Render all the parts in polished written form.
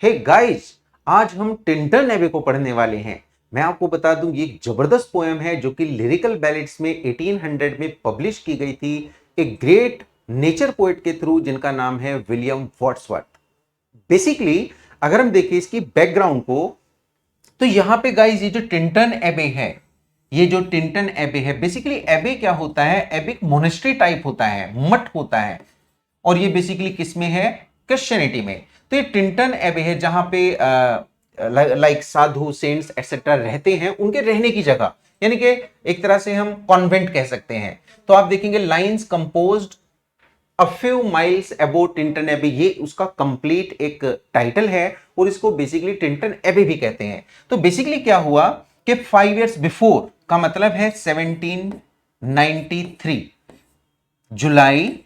Hey guys, आज हम Tintern एबे को पढ़ने वाले हैं। मैं आपको बता दूं, ये एक जबरदस्त पोएम है जो कि लिरिकल बैलेड्स में 1800 में पब्लिश की गई थी एक ग्रेट नेचर पोएट के थ्रू जिनका नाम है विलियम वर्ड्सवर्थ। बेसिकली अगर हम देखें इसकी बैकग्राउंड को, तो यहां पे गाइस ये जो टिंटन एबे है, ये जो टिंटन एबे है, बेसिकली एबे क्या होता है? एबे एक मोनेस्ट्री टाइप होता है, मठ होता है, और ये बेसिकली किस में है? क्रिश्चियनिटी में। तो ये टिंटन एबे है जहां पे लाइक साधु सेंट्स एक्सेट्रा रहते हैं, उनके रहने की जगह, यानी कि एक तरह से हम कॉन्वेंट कह सकते हैं। तो आप देखेंगे lines composed a few miles about Tintern एबे, ये उसका कंप्लीट एक टाइटल है और इसको बेसिकली टिंटन एबे भी कहते हैं। तो बेसिकली क्या हुआ कि 5 इयर्स बिफोर का मतलब है 1793, जुलाई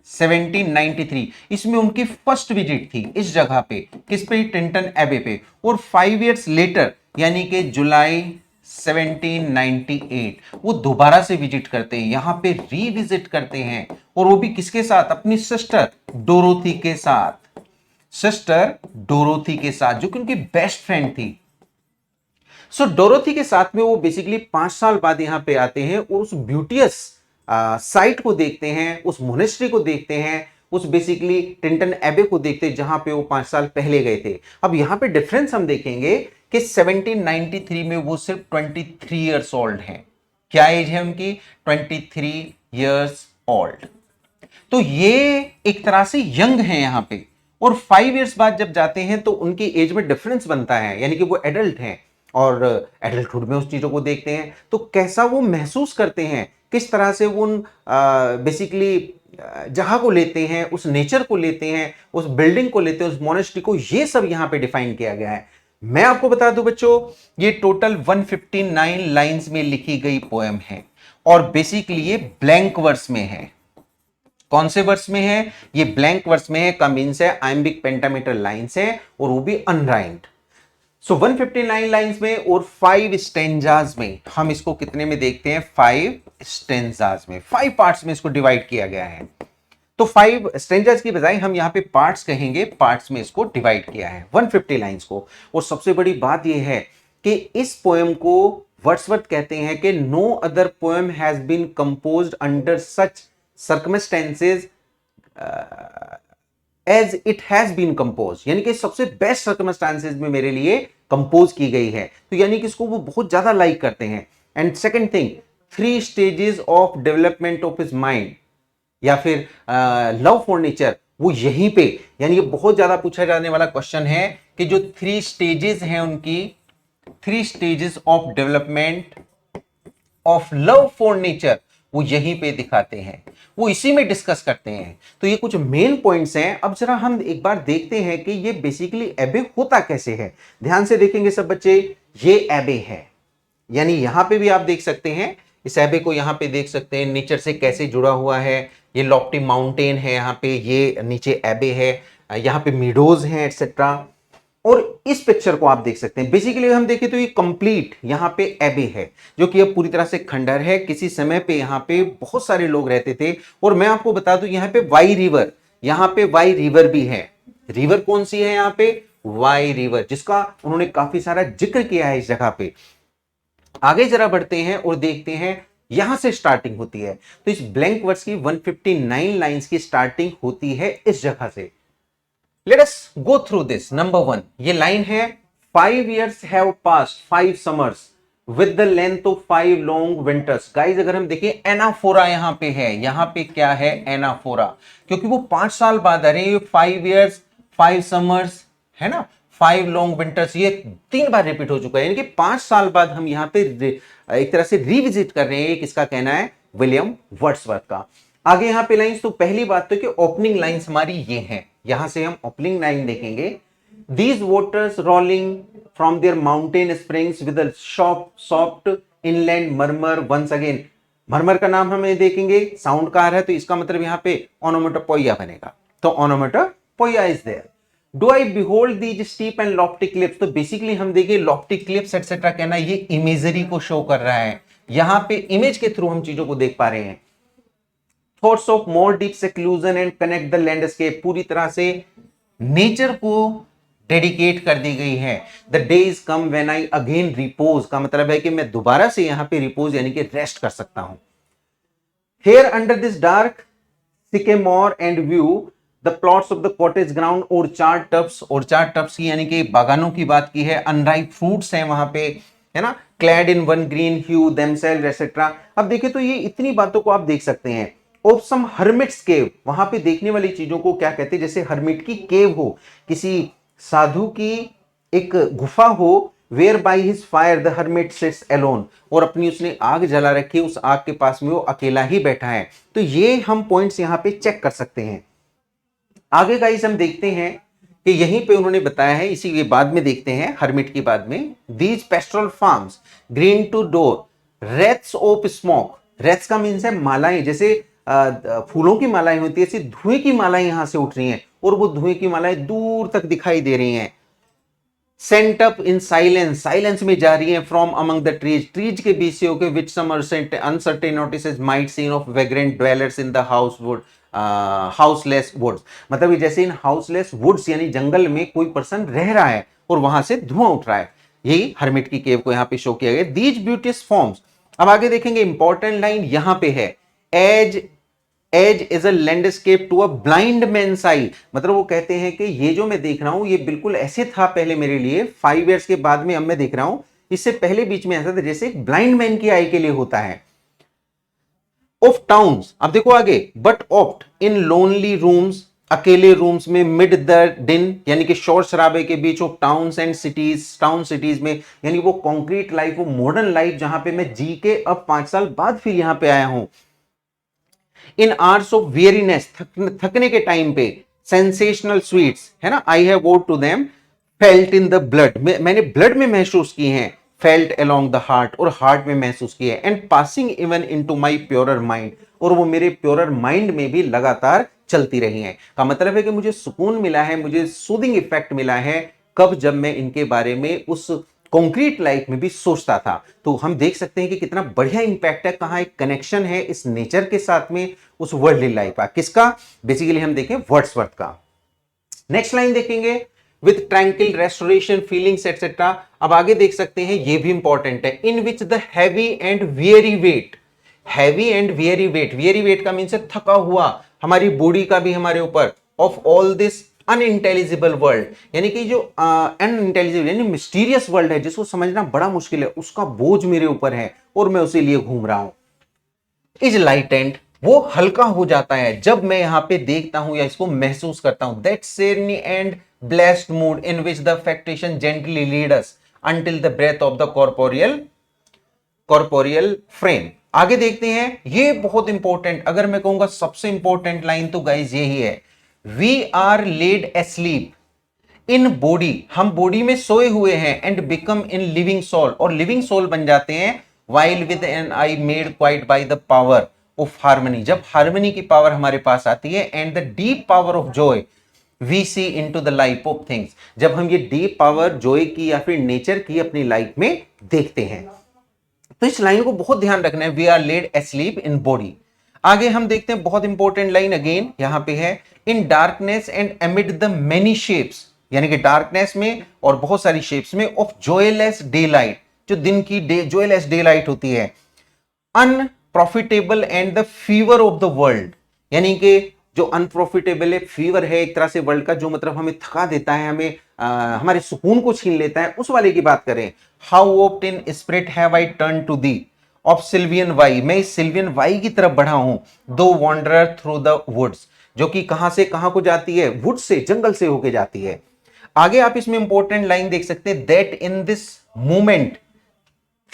1793, इसमें उनकी फर्स्ट विजिट थी इस जगह पे, किस पे? टिंटन एबे पे। और 5 इयर्स लेटर यानी कि जुलाई 1798 वो दोबारा से विजिट करते हैं, यहां पे रीविजिट करते हैं, और वो भी किसके साथ? अपनी सिस्टर डोरोथी के साथ, सिस्टर डोरोथी के साथ, जो कि उनकी बेस्ट फ्रेंड थी। सो डोरोथी के साथ में वो बेसिकली 5 साल बाद यहां पे आते हैं और उस ब्यूटियस साइट को देखते हैं, उस मोनेस्ट्री को देखते हैं, उस बेसिकली टिंटन एबे को देखते हैं जहां पे वो 5 साल पहले गए थे। अब यहां पे डिफरेंस हम देखेंगे कि 1793 में वो सिर्फ 23 इयर्स ओल्ड हैं। क्या एज है उनकी? 23 इयर्स ओल्ड। तो ये एक तरह से यंग है यहां पे, और 5 इयर्स बाद जब जाते हैं तो उनकी एज में डिफरेंस बनता है, यानी कि वो एडल्ट हैं और एडल्टहुड में उस चीजों को देखते हैं। तो कैसा वो महसूस करते हैं, किस तरह से वो उन बेसिकली जहां को लेते हैं, उस नेचर को लेते हैं, उस बिल्डिंग को लेते हैं, उस मोनेस्ट्री को, ये सब यहां पे डिफाइन किया गया है। मैं आपको बता दूं बच्चों, ये टोटल 159 लाइंस में लिखी गई पोएम है और बेसिकली ये ब्लैंक वर्स में है। कौन से वर्स में है? ये ब्लैंक वर्स में है, का मींस है आइम्बिक पेंटामीटर लाइंस है, और वो भी अनराइम्ड। सो 159 लाइंस में और 5 स्टेंजाज में, हम इसको कितने में देखते हैं? 5 स्टेंजाज में, 5 पार्ट्स में इसको डिवाइड किया गया है। तो 5 स्टेंजाज की बजाय हम यहां पे पार्ट्स कहेंगे, पार्ट्स में इसको डिवाइड किया है 150 लाइंस को। और सबसे बड़ी बात यह है कि इस पोएम को वर्ड्सवर्थ कहते हैं कि no other poem has been composed under such circumstances as it has been compose, यानी कि सबसे बेस्ट सर्कमस्टांसेस में मेरे लिए कंपोज की गई है। तो यानी कि इसको वो बहुत ज्यादा लाइक करते हैं। And second thing, 3 stages of development of his mind, या फिर लव फॉर नेचर, वो यहीं पे, यानी ये बहुत ज्यादा पूछा जाने वाला क्वेश्चन है कि जो 3 स्टेजेस हैं उनकी, 3 stages of development of love for nature, वो यहीं पे दिखाते हैं, वो इसी में डिस्कस करते हैं। तो ये कुछ मेन पॉइंट्स हैं। अब जरा हम एक बार देखते हैं कि ये बेसिकली एबे होता कैसे है। ध्यान से देखेंगे सब बच्चे, ये एबे है, यानी यहां पे भी आप देख सकते हैं, इस एबे को यहां पे देख सकते हैं नेचर से कैसे जुड़ा हुआ है। ये लॉफ्टी माउंटेन है यहां पे, ये नीचे एबे है, यहां पे मीडोज हैं एक्सेट्रा। और इस पिक्चर को आप देख सकते हैं, बेसिकली हम देखें तो ये कंप्लीट यहां पे एबे है, जो कि अब पूरी तरह से खंडर है। किसी समय पे यहां पे बहुत सारे लोग रहते थे। और मैं आपको बता दूं, यहां पे वाई रिवर, यहां पे वाई रिवर भी है। रिवर कौन सी है यहां पे? वाई रिवर, जिसका उन्होंने काफी सारा जिक्र किया है इस जगह पे। आगे जरा बढ़ते हैं और देखते हैं, यहां से स्टार्टिंग होती है। तो इस ब्लैंक वर्स की 159 लाइंस की स्टार्टिंग होती है इस जगह से। Let us go through this. Number 1, ये लाइन है, 5 years have passed, 5 summers with the length of 5 long winters. Guys, अगर हम देखें, एनाफोरा यहां पे है, यहां पे क्या है? एनाफोरा, क्योंकि वो 5 साल बाद आ रहे हैं। 5 years 5 summers है ना, 5 long winters, ये 3 बार रिपीट हो चुका है, यानी कि 5 साल बाद हम यहां पे एक तरह से रिविजिट कर रहे हैं। किसका कहना है? विलियम वर्ड्सवर्थ का। आगे यहां पे लाइंस, तो पहली बात तो कि ओपनिंग लाइंस हमारी ये हैं, यहां से हम ओपनिंग लाइन देखेंगे। These waters rolling from their mountain springs with a soft inland murmur once again. मरमर का नाम हमें देखेंगे, साउंड का आ रहा है, तो इसका मतलब यहां पे ओनोमेटोपोइया बनेगा। तो onomatopoeia is there. Do I behold these steep and lofty cliffs, तो बेसिकली हम देखें लॉफ्टी क्लिफ्स एटसेट्रा कहना, ये इमेजरी को शो कर रहा है। यहां पे इमेज के थ्रू हम चीजों को देख पा रहे हैं। Thoughts of more deep seclusion and connect the landscape, पूरी तरह से नेचर को डेडिकेट कर दी गई है। The day is come when I again repose, का मतलब है कि मैं दोबारा से यहां पे रिपोज यानी कि रेस्ट कर सकता हूं। Here under this dark sycamore and view the plots of the cottage ground, orchard tubs की यानी कि बागानों की बात की है। अनराइप फ्रूट्स हैं वहां पे, है ना। Clad in one green hue themselves etcetera. अब देखिए तो ये इतनी बातों को आप देख सकते हैं। ऑफ सम हर्मिट्स केव, वहां पे देखने वाली चीजों को क्या कहते हैं, जैसे हर्मिट की केव हो, किसी साधु की एक गुफा हो, where by his fire the hermit sits alone, और अपनी उसने आग जला रखी, उस आग के पास में वो अकेला ही बैठा है। तो ये हम पॉइंट्स यहां पे चेक कर सकते हैं। आगे गाइस हम देखते हैं कि यहीं पे उन्होंने बताया है, इसी के बाद में देखते हैं हर्मिट की बाद में, these pastoral farms green to door wreaths of smoke. Wreaths का मीन्स है मालाएं, जैसे फूलों की मालाएं होती है, ऐसी धुएं की मालाएं यहां से उठ रही हैं, और वो धुएं की मालाएं दूर तक दिखाई दे रही हैं। Sent up in silence, silence में जा रही है, from among the trees, trees के बीच से होकर, which some uncertain notices might seem of vagrant dwellers in the houseless woods. मतलब जैसे इन हाउसलेस वुड्स यानी जंगल में कोई पर्सन रह रहा है और वहां से धुआं उठ रहा है। यही हर्मिट की केव को यहां पे शो किया गया। दीज ब्यूटियस फॉर्म्स, अब आगे देखेंगे इंपॉर्टेंट लाइन यहां पे है, as is a landscape to a blind man's eye. मतलब वो कहते हैं कि ये जो मैं देख रहा हूं ये बिल्कुल ऐसे था पहले मेरे लिए, 5 इयर्स के बाद में अब मैं देख रहा हूं, इससे पहले बीच में ऐसा था जैसे एक ब्लाइंड मैन की आई के लिए होता है। ऑफ टाउन्स, अब देखो आगे, but oft in lonely rooms, अकेले रूम्स में, मिड द डिन यानी कि शोर शराबे के बीच, of towns and cities, town cities में, यानी वो कॉन्क्रीट लाइफ, वो मॉडर्न लाइफ जहां पे मैं जी के अब 5 साल बाद फिर यहां पे आया हूं। इन आवर्स ऑफ वेरीनेस, थकने के टाइम पे, सेंसेशनल स्वीट्स, है ना, I have owed to them, felt in the blood, मैंने ब्लड में महसूस की हैं, फेल्ट अलोंग द हार्ट, और हार्ट में महसूस की है, and passing even into my purer mind, और वो मेरे प्योरर माइंड में भी लगातार चलती रही हैं। का मतलब है कि मुझे सुकून मिला है, मुझे सूदिंग इफेक्ट मिला है, कब, जब मैं इनके बारे में उस कॉन्क्रीट लाइफ में भी सोचता था। तो हम देख सकते हैं कि कितना बढ़िया इंपैक्ट है, कहां एक कनेक्शन है इस नेचर के साथ में उस वर्ल्डली लाइफ का। किसका? बेसिकली हम देखें वर्ड्सवर्थ का। नेक्स्ट लाइन देखेंगे, with tranquil restoration feelings etcetera. अब आगे देख सकते हैं, ये भी इंपॉर्टेंट है, in which the heavy and weary weight, heavy and weary weight, weary weight का मीन्स है थका हुआ, हमारी बॉडी का भी हमारे ऊपर, of all this unintelligible world, यानी कि जो अनइंटेलिजिबल यानी मिस्टीरियस वर्ल्ड है जिसको समझना बड़ा मुश्किल है, उसका बोझ मेरे ऊपर है और मैं उसे लिए घूम रहा हूं। इज लाइटेंड, वो हल्का हो जाता है जब मैं यहां पे देखता हूं या इसको महसूस करता हूं। That serene and blessed mood in which the affections gently lead us until the breath of the corporeal frame. आगे देखते हैं, ये बहुत इंपॉर्टेंट, अगर मैं कहूंगा सबसे इंपॉर्टेंट लाइन तो गाइज यही है, we are laid asleep in body, हम बॉडी में सोए हुए हैं, and become in living soul, और लिविंग सोल बन जाते हैं, while with an eye made quiet by the power of harmony, जब हार्मनी की पावर हमारे पास आती है, and the deep power of joy we see into the life of things, जब हम ये डीप पावर जॉय की या फिर नेचर की अपनी लाइफ में देखते हैं। तो इस लाइन को बहुत ध्यान रखना है, we are laid asleep in body. आगे हम देखते हैं, बहुत इंपॉर्टेंट लाइन अगेन यहां पे है, in darkness and एमिड the many shapes, यानी कि डार्कनेस में और बहुत सारी शेप्स में, ऑफ जॉयलेस डे लाइट, जो दिन की जॉयलेस डे लाइट होती है, unprofitable and the fever of the world, यानी कि जो अनप्रॉफिटेबल है, फीवर है एक तरह से वर्ल्ड का, जो मतलब हमें थका देता है, हमें हमारे सुकून को छीन लेता है, उस वाले की बात करें। How oft in spirit have I turn to thee of sylvan Wye, मैं इस सिल्वियन वाई की तरफ बढ़ा हूं, दो वॉन्डरर थ्रू द वुड्स, जो कि कहां से कहां को जाती है, वुड से, जंगल से होके जाती है। आगे आप इसमें इंपॉर्टेंट लाइन देख सकते हैं, that in this moment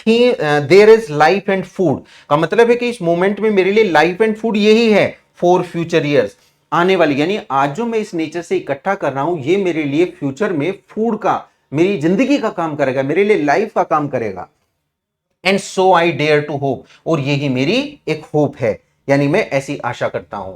there is life and food, का मतलब है कि इस मोमेंट में मेरे लिए लाइफ एंड फूड यही है फॉर फ्यूचर ईयर्स, आने वाली, यानी आज जो मैं इस नेचर से इकट्ठा कर रहा हूं, ये मेरे लिए फ्यूचर में फूड का, मेरी जिंदगी का काम करेगा, मेरे लिए लाइफ का काम करेगा। And so I dare to hope, और यही मेरी एक होप है, यानी मैं ऐसी आशा करता हूं।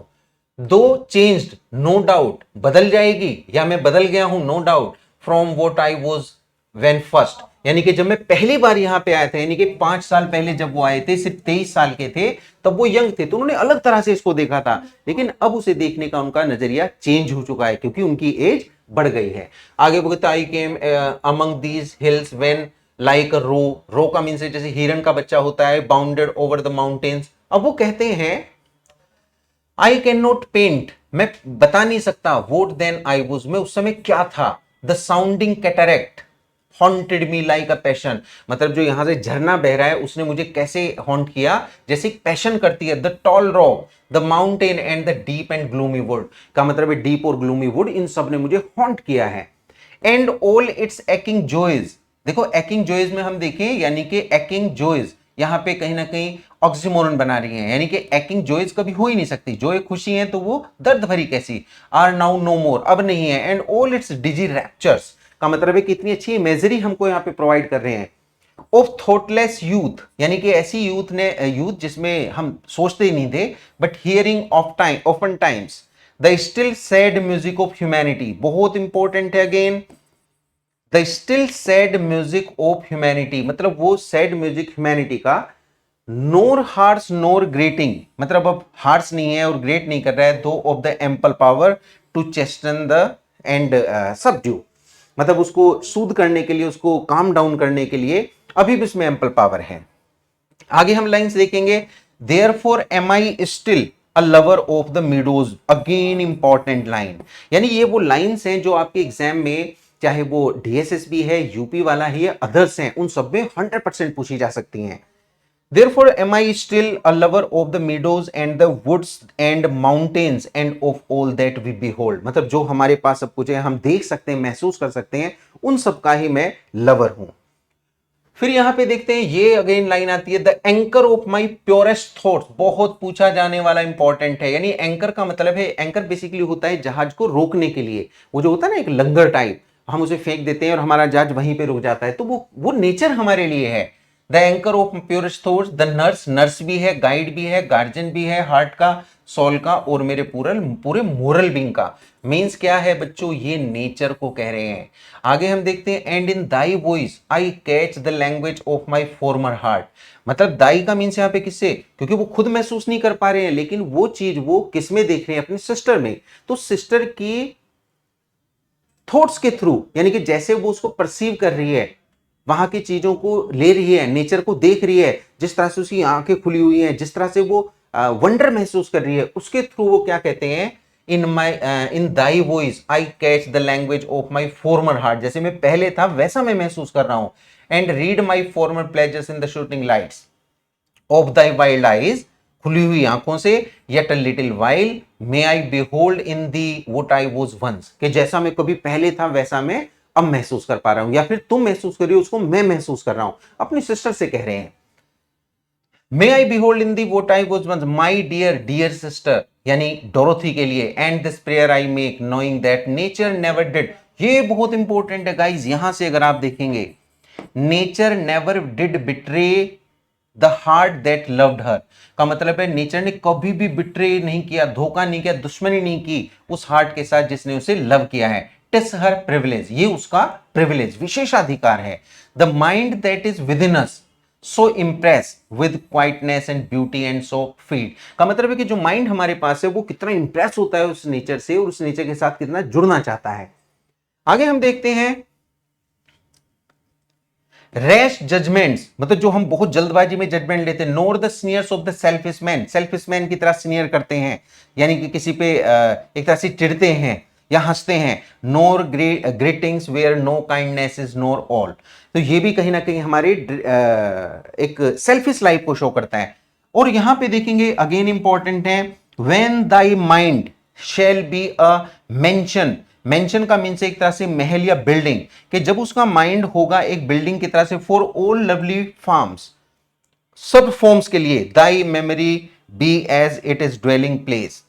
दो चेंज्ड, नो डाउट, बदल जाएगी या मैं बदल गया हूं, no doubt, from what I was when first, यानी कि जब मैं पहली बार यहां पे आया था, यानी कि 5 साल पहले जब वो आए थे, सिर्फ 23 साल के थे, तब वो यंग थे, तो उन्होंने अलग तरह से इसको देखा था, लेकिन अब उसे देखने का उनका नजरिया चेंज हो चुका है, क्योंकि उनकी एज बढ़ गई है। आगे बोलते I came among these hills when like a roe का मीन से जैसे हिरन का बच्चा होता है, बाउंडेड ओवर द माउंटेन्स। अब वो कहते हैं आई कैन नॉट पेंट, मैं बता नहीं सकता, वोट देन आई वॉज, मैं उस समय क्या था, the sounding cataract haunted me like a passion, मतलब जो यहां से झरना बह रहा है उसने मुझे कैसे हॉन्ट किया, जैसे पैशन करती है। The tall rock, the mountain and the deep and gloomy would, का मतलब है डीप और ग्लूमी वुड, इन सब ने मुझे हॉन्ट किया है। And all its aching joys, देखो एकिंग जॉयज में हम देखें यानी कि एकिंग जॉयज यहां पे कहीं ना कहीं ऑक्सीमोरन बना रही है, यानी कि एकिंग जॉयज कभी हो ही नहीं सकती, जो खुशी है तो वो दर्द भरी कैसी, आर नाउ नो मोर, अब नहीं है। And all its dizzy raptures, का मतलब है कि इतनी अच्छी इमेजरी हमको यहाँ पे प्रोवाइड कर रहे हैं। ऑफ थॉटलेस यूथ, यानी कि ऐसी यूथ जिसमें हम सोचते ही नहीं थे, but hearing of time often times the still sad music of humanity, बहुत इंपॉर्टेंट है again, the still sad music of humanity, मतलब वो सैड म्यूजिक ह्यूमैनिटी का, नोर हार्स नोर ग्रेटिंग, मतलब अब हार्स नहीं है और ग्रेट नहीं कर रहा है, though of the ample power to chasten the and subdue, मतलब उसको सूद करने के लिए, उसको काम डाउन करने के लिए अभी भी उसमें एम्पल पावर है। आगे हम लाइंस देखेंगे, therefore am I still a lover of the meadows, again important line, यानी ये वो लाइंस हैं जो आपके एग्जाम में चाहे वो डीएसएसबी है, यूपी वाला है या अदर्स हैं, उन सब में 100% पूछी जा सकती हैं। Therefore am I still a lover of the meadows and the woods and mountains and of all that we behold, मतलब जो हमारे पास सब कुछ है, हम देख सकते हैं, महसूस कर सकते हैं, उन सब का ही मैं लवर हूं। फिर यहां पे देखते हैं, ये अगेन लाइन आती है, the anchor of my purest thoughts, बहुत पूछा जाने वाला इंपॉर्टेंट है। यानी एंकर का मतलब है, एंकर बेसिकली होता है जहाज को रोकने के लिए, वो जो होता है ना एक लंगर टाइप, हम उसे फेंक देते हैं और हमारा जहाज वहीं पे रुक जाता है, तो वो नेचर हमारे लिए है। The anchor of purest thoughts, the nurse, nurse भी है, गाइड भी है, गार्जियन भी है, हार्ट का, सोल का, और मेरे पूरे मोरल बीइंग का। मीन्स क्या है बच्चों, ये नेचर को कह रहे हैं। आगे हम देखते हैं, and in thy voice I catch the language of my former heart, मतलब दाई का मीन्स यहाँ पे किससे, क्योंकि वो खुद महसूस नहीं कर पा रहे हैं, लेकिन वो चीज वो किस में देख रहे हैं, अपनी सिस्टर में, तो सिस्टर की थॉट्स के थ्रू, यानी कि जैसे वो उसको परसीव कर रही है, वहां की चीजों को ले रही है, नेचर को देख रही है, जिस तरह से उसकी आंखें खुली हुई हैं, जिस तरह से वो वंडर महसूस कर रही है, उसके थ्रू वो क्या कहते हैं, in thy voice I catch the language of my former heart, जैसे मैं पहले था वैसा मैं महसूस कर रहा हूं। And read my former pleasures in the shooting lights of thy wild eyes, खुली हुई आंखों से, yet a little while may I behold in thee what I was once, कि जैसा मैं कभी पहले था वैसा मैं अब महसूस कर पा रहा हूं, या फिर तुम महसूस कर रही हो उसको मैं महसूस कर रहा हूं, अपनी सिस्टर से कह रहे हैं। May I behold in thee what I was once my dear dear sister, यानी डोरोथी के लिए, and this prayer I make knowing that nature never did, ये बहुत इंपॉर्टेंट है गाइस, यहां से अगर आप देखेंगे, nature never did betray the heart that loved her, का मतलब है नेचर ने कभी भी बिट्रे नहीं किया, धोखा नहीं किया, दुश्मनी नहीं की उस हार्ट के साथ जिसने उसे लव किया है। टिस हर प्रिविलेज, ये उसका प्रिविलेज, विशेषाधिकार है। The mind that is with in us so impress with quietness and beauty and so feed, का मतलब है कि जो माइंड हमारे पास है वो कितना इंप्रेस होता है उस नेचर से, और उस नेचर के साथ कितना जुड़ना चाहता है। आगे हम देखते हैं, रैश जजमेंट्स, मतलब जो हम बहुत जल्दबाजी में जजमेंट लेते हैं, nor the sneers of the selfish man, selfish man की तरह स्नियर करते हैं, यानी कि किसी पे एक तरह से चिढ़ते हैं या हंसते हैं। Nor greetings where no kindness is nor all, तो ये भी कहीं ना कहीं हमारे एक सेल्फिश लाइफ को शो करता है। और यहां पे देखेंगे अगेन इंपॉर्टेंट है, when thy mind shall be a mention, mention का मीन से एक तरह से महल या बिल्डिंग, कि जब उसका माइंड होगा एक बिल्डिंग की तरह से, फॉर ऑल लवली फॉर्म्स, सब फॉर्म्स के लिए, thy memory be as it is dwelling place,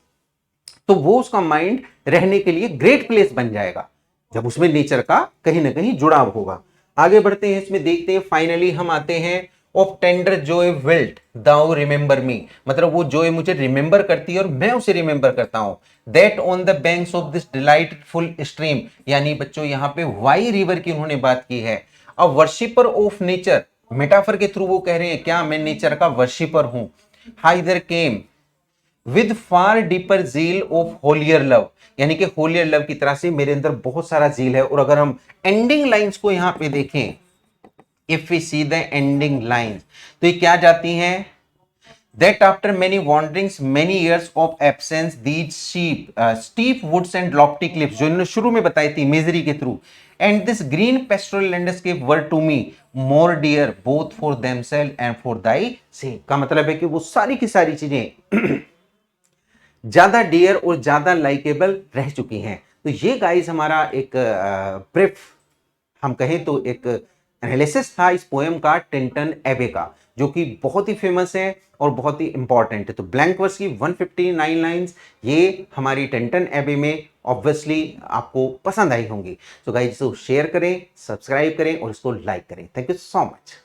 तो वो उसका माइंड रहने के लिए ग्रेट प्लेस बन जाएगा जब उसमें नेचर का कहीं ना कहीं जुड़ाव होगा। आगे बढ़ते हैं, इसमें देखते हैं, फाइनली हम आते हैं, of tender joy wilt thou remember me, मतलब वो जॉय मुझे रिमेंबर करती है और मैं उसे रिमेंबर करता हूं। That on the banks of this delightful stream, यानी बच्चों यहां पे वाई रिवर की उन्होंने बात की है। अ वर्शिपर ऑफ नेचर, मेटाफर के थ्रू वो कह रहे हैं क्या मैं नेचर का वर्शिपर हूं। Hither came with far deeper zeal of holier love, यानी कि होलियर लव की तरह से मेरे अंदर बहुत सारा जील है। और अगर हम एंडिंग लाइंस को यहां पे देखें, if we see the ending lines, तो ये क्या जाती हैं? That after many wanderings, many years of absence, these steep woods and lofty cliffs, जो इन्होंने शुरू में बताई थी मिजरी के through, and this green pastoral landscape were to me more dear both for themselves and for thy sake। का मतलब है कि वो सारी की सारी चीजें ज्यादा डियर और ज्यादा लाइकेबल रह चुकी हैं। तो ये गाइस हमारा एक ब्रीफ, हम कहें तो एक एनालिसिस था इस पोएम का, टिंटन एबे का, जो कि बहुत ही फेमस है और बहुत ही इंपॉर्टेंट है। तो ब्लैंक वर्स की 159 लाइंस ये हमारी टिंटन एबे में ऑब्वियसली आपको पसंद आई होंगी। तो गाइस इसको शेयर करें, सब्सक्राइब करें और इसको लाइक करें। Thank you so much.